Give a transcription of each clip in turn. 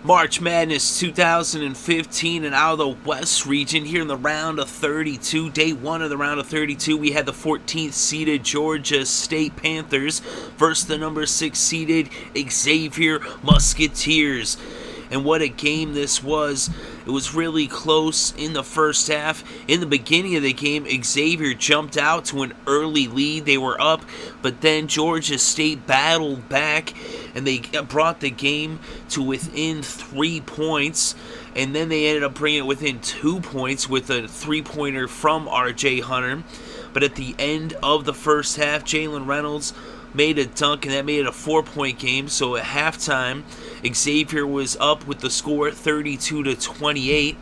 March Madness 2015, and out of the West region here in the round of 32, day one of the round of 32, we had the 14th seeded Georgia State Panthers versus the number 6 seeded Xavier Musketeers. And what a game this was. It was really close in the first half. In the beginning of the game, Xavier jumped out to an early lead. They were up, but then Georgia State battled back, and they brought the game to within 3 points. And then they ended up bringing it within 2 points with a three-pointer from R.J. Hunter. But at the end of the first half, Jalen Reynolds made a dunk, and that made it a 4-point game. So at halftime, Xavier was up with the score 32-28.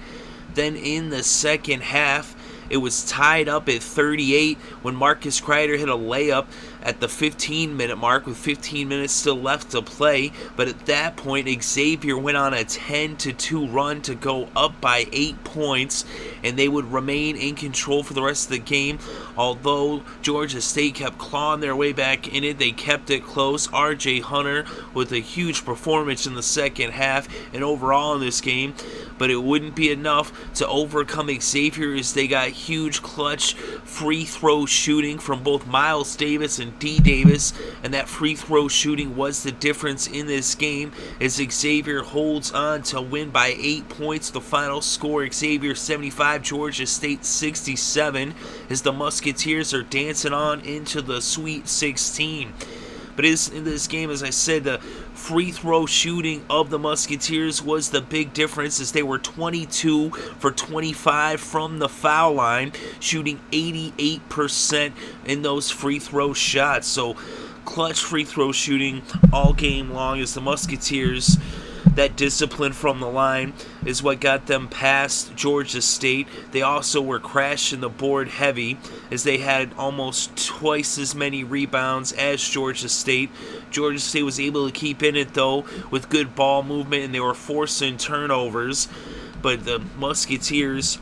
Then in the second half, it was tied up at 38 when Marcus Kreider hit a layup at the 15-minute mark with 15 minutes still left to play. But at that point, Xavier went on a 10-2 run to go up by 8 points, and they would remain in control for the rest of the game. Although Georgia State kept clawing their way back in it, they kept it close. R.J. Hunter with a huge performance in the second half and overall in this game. But it wouldn't be enough to overcome Xavier as they got huge clutch free throw shooting from both Myles Davis and D. Davis, and that free throw shooting was the difference in this game as Xavier holds on to win by 8 points. The final score, Xavier 75, Georgia State 67, as the Musketeers are dancing on into the Sweet 16. But in this game, as I said, the free throw shooting of the Musketeers was the big difference, as they were 22 for 25 from the foul line, shooting 88% in those free throw shots. So clutch free throw shooting all game long, as the Musketeers, that discipline from the line is what got them past Georgia State. They also were crashing the board heavy, as they had almost twice as many rebounds as Georgia State. Georgia State was able to keep in it, though, with good ball movement, and they were forcing turnovers. But the Musketeers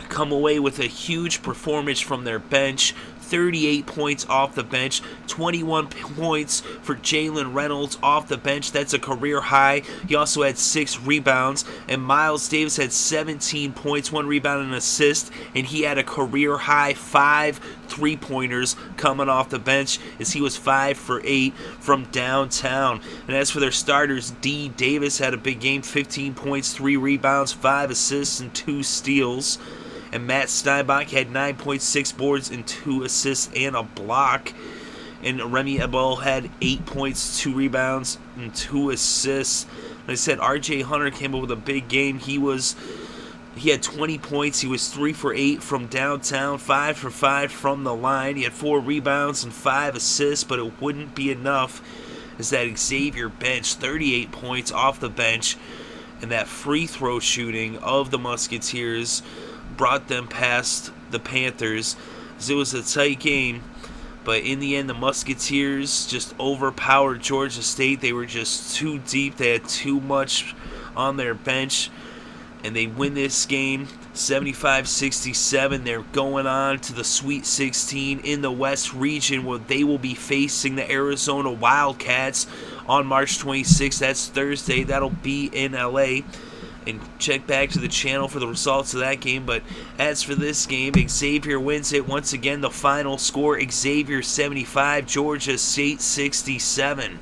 come away with a huge performance from their bench. 38 points off the bench, 21 points for Jalen Reynolds off the bench. That's a career high. He also had 6 rebounds, and Myles Davis had 17 points, 1 rebound and an assist, and he had a career high 5 3-pointers coming off the bench, as he was 5 for 8 from downtown. And as for their starters, D. Davis had a big game, 15 points, 3 rebounds, 5 assists, and 2 steals. And Matt Steinbach had 9.6 boards and 2 assists and a block. And Remy Abel had 8 points, 2 rebounds, and 2 assists. Like I said, R.J. Hunter came up with a big game. He had 20 points. He was 3 for 8 from downtown, 5 for 5 from the line. He had 4 rebounds and 5 assists, but it wouldn't be enough, as that Xavier bench, 38 points off the bench. And that free throw shooting of the Musketeers brought them past the Panthers, as it was a tight game. But in the end, the Musketeers just overpowered Georgia State. They were just too deep. They had too much on their bench, and they win this game 75-67. They're going on to the Sweet 16 in the West region, where they will be facing the Arizona Wildcats on March 26th. That's Thursday. That'll be in LA. And check back to the channel for the results of that game. But as for this game, Xavier wins it. Once again, the final score, Xavier 75, Georgia State 67.